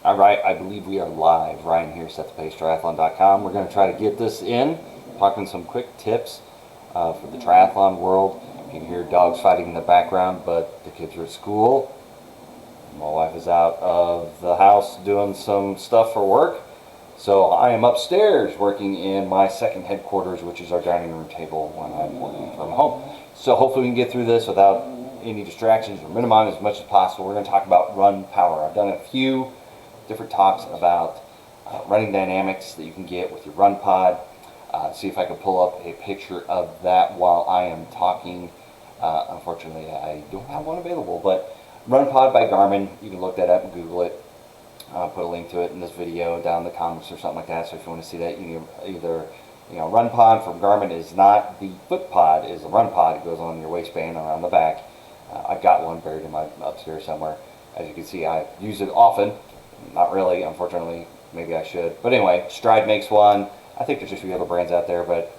All right, I believe we are live. Ryan here, setthepace.triathlon.com. We're going to try to get this in, talking some quick tips for the triathlon world. You can hear dogs fighting in the background, but the kids are at school. My wife is out of the house doing some stuff for work. So I am upstairs working in my second headquarters, which is our dining room table when I'm working from home. So hopefully we can get through this without any distractions or minimize as much as possible. We're going to talk about run power. I've done a few different talks about running dynamics that you can get with your run pod. See if I can pull up a picture of that while I am talking. Unfortunately, I don't have one available, but Run Pod by Garmin, you can look that up and Google it. I'll put a link to it in this video down in the comments or something like that. So if you want to see that, you can either, Run Pod from Garmin is not the foot pod, is the Run Pod. It goes on your waistband around the back. I've got one buried in my upstairs somewhere. As you can see, I use it often. Not really, unfortunately. Maybe I should. But anyway, Stride makes one. I think there's just a few other brands out there. But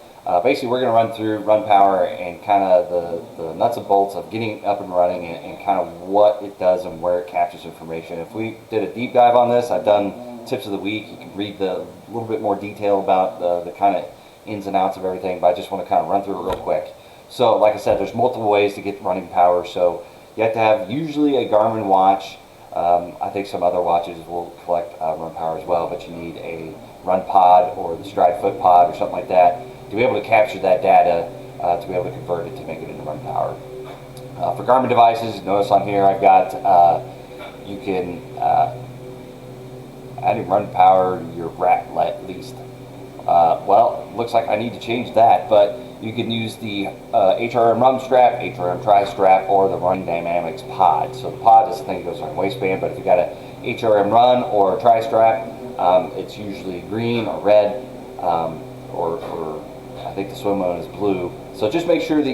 basically, we're going to run through Run Power and kind of the nuts and bolts of getting up and running and kind of what it does and where it captures information. If we did a deep dive on this, I've done tips of the week. You can read a little bit more detail about the kind of ins and outs of everything. But I just want to kind of run through it real quick. So, like I said, there's multiple ways to get running power. So you have to have usually a Garmin watch. I think some other watches will collect run power as well, but you need a run pod or the Stride foot pod or something like that to be able to capture that data, to be able to convert it to make it into run power. For Garmin devices, notice on here I've got, you can add in run power your rack at least. Well, looks like I need to change that, but you can use the HRM Run Strap, HRM Tri Strap, or the Run Dynamics pod. So the pod is the thing that goes on your waistband, but if you got a HRM Run or a Tri Strap, it's usually green or red, or I think the swim one is blue. So just make sure that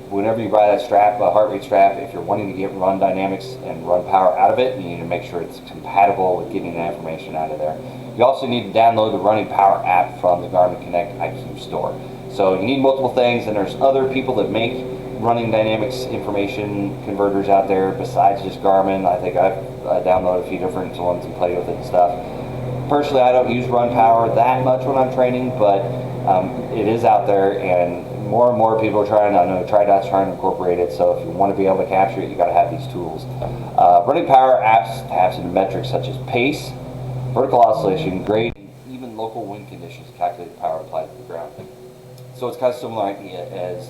whenever you buy that strap, a heart rate strap, if you're wanting to get run dynamics and run power out of it, you need to make sure it's compatible with getting that information out of there. You also need to download the Running Power app from the Garmin Connect IQ store. So you need multiple things, and there's other people that make running dynamics information converters out there besides just Garmin. I think I've downloaded a few different ones and played with it and stuff. Personally, I don't use Run Power that much when I'm training, but it is out there, and more and more people are trying. I know TriDot's trying to incorporate it, so if you want to be able to capture it, you got to have these tools. Running Power apps taps into metrics such as pace, vertical oscillation, grade, and even local wind conditions to calculate the power applied to the ground. So it's kind of similar idea as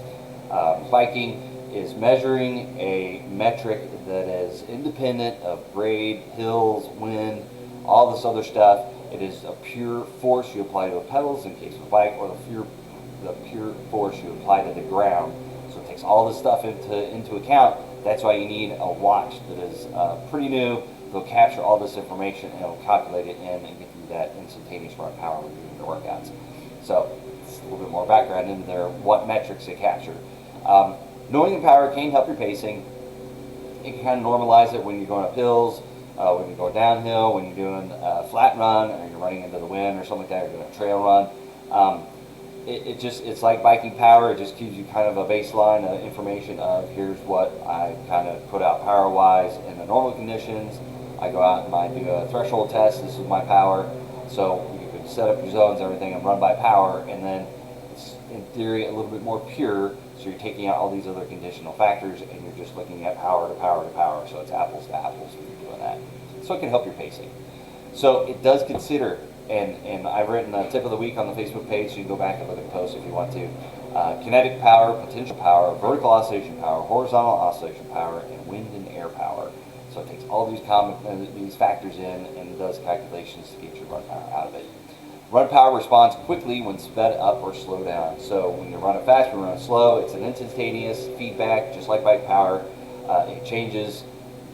biking is measuring a metric that is independent of grade, hills, wind, all this other stuff. It is a pure force you apply to the pedals in case of a bike, or the pure force you apply to the ground. So it takes all this stuff into account. That's why you need a watch that is pretty new. They'll capture all this information and it'll calculate it in and get you that instantaneous run power when you're doing the workouts. So it's a little bit more background into there, what metrics they capture. Knowing the power can help your pacing. It can kind of normalize it when you're going up hills, when you're going downhill, when you're doing a flat run, or you're running into the wind or something like that, or you're doing a trail run. It's like biking power. It just gives you kind of a baseline of information of here's what I kind of put out power wise in the normal conditions. I go out and I do a threshold test. This is my power. So you can set up your zones, everything, and run by power, and then it's in theory a little bit more pure. So you're taking out all these other conditional factors and you're just looking at power to power to power. So it's apples to apples when you're doing that. So it can help your pacing. So it does consider, and I've written a tip of the week on the Facebook page, so you can go back and look at the post if you want to. Kinetic power, potential power, vertical oscillation power, horizontal oscillation power, and wind and air power. So it takes all these factors in and does calculations to get your run power out of it. Run power responds quickly when sped up or slowed down. So when you're running fast, when you're running slow, it's an instantaneous feedback, just like bike power. It changes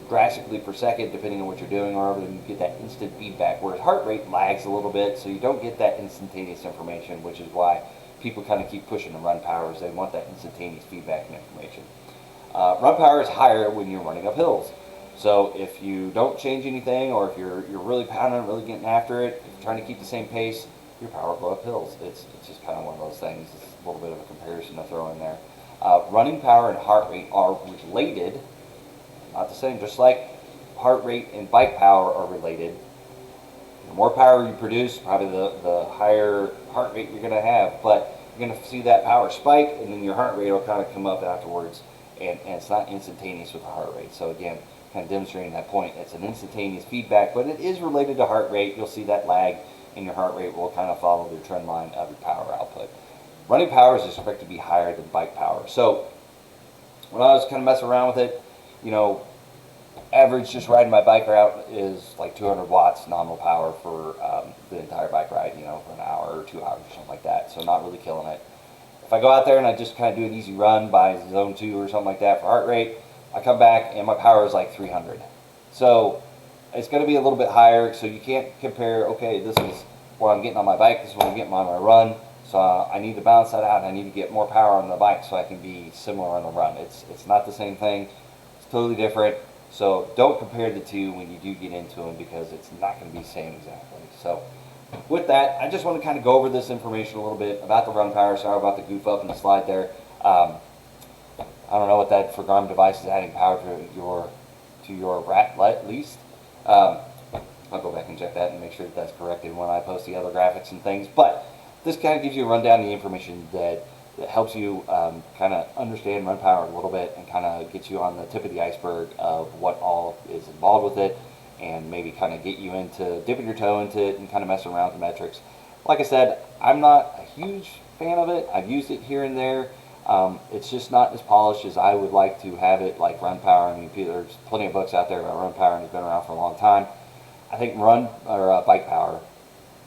drastically per second depending on what you're doing, or you get that instant feedback, whereas heart rate lags a little bit, so you don't get that instantaneous information, which is why people kind of keep pushing the run powers. They want that instantaneous feedback and information. Run power is higher when you're running up hills. So if you don't change anything, or if you're really pounding, really getting after it, if you're trying to keep the same pace, your power will go up hills. It's just kind of one of those things. It's a little bit of a comparison to throw in there. Running power and heart rate are related, not the same, just like heart rate and bike power are related. The more power you produce, probably the higher heart rate you're going to have. But you're going to see that power spike, and then your heart rate will kind of come up afterwards. And it's not instantaneous with the heart rate. So again, kind of demonstrating that point. It's an instantaneous feedback, but it is related to heart rate. You'll see that lag, and your heart rate will kind of follow the trend line of your power output. Running power is expected to be higher than bike power. So when I was kind of messing around with it, you know, average just riding my bike route is like 200 watts nominal power for the entire bike ride, you know, for an hour or 2 hours or something like that. So not really killing it. If I go out there and I just kind of do an easy run by zone 2 or something like that for heart rate, I come back and my power is like 300. So it's going to be a little bit higher, so you can't compare, okay, this is what I'm getting on my bike, this is what I'm getting on my run. So I need to balance that out, and I need to get more power on the bike so I can be similar on the run. It's not the same thing. It's totally different. So don't compare the two when you do get into them, because it's not going to be the same exactly. So with that, I just want to kind of go over this information a little bit about the run power. Sorry about the goof up in the slide there. I don't know what that for Garmin device is adding power to your rat least. I'll go back and check that and make sure that that's corrected when I post the other graphics and things. But this kind of gives you a rundown of the information that helps you kind of understand run power a little bit, and kind of get you on the tip of the iceberg of what all is involved with it, and maybe kind of get you into dipping your toe into it and kind of messing around with the metrics. Like I said, I'm not a huge fan of it. I've used it here and there. It's just not as polished as I would like to have it, like run power. I mean, there's plenty of books out there about run power, and it's been around for a long time. I think bike power,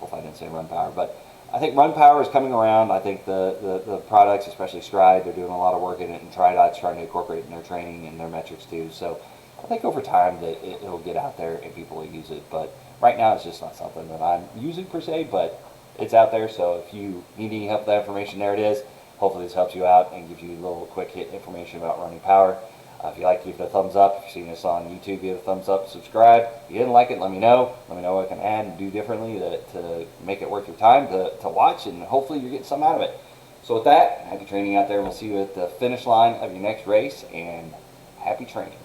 hope I didn't say run power, but I think run power is coming around. I think the products, especially Stride, they're doing a lot of work in it, and Triathlon's trying to incorporate it in their training and their metrics too. So I think over time that it'll get out there and people will use it. But right now it's just not something that I'm using per se, but it's out there. So if you need any help with that information, there it is. Hopefully this helps you out and gives you a little quick hit information about running power. If you like, give it a thumbs up. If you're seeing this on YouTube, give it a thumbs up, subscribe. If you didn't like it, let me know. Let me know what I can add and do differently to make it worth your time to watch, and hopefully you're getting some out of it. So with that, happy training out there. We'll see you at the finish line of your next race, and happy training.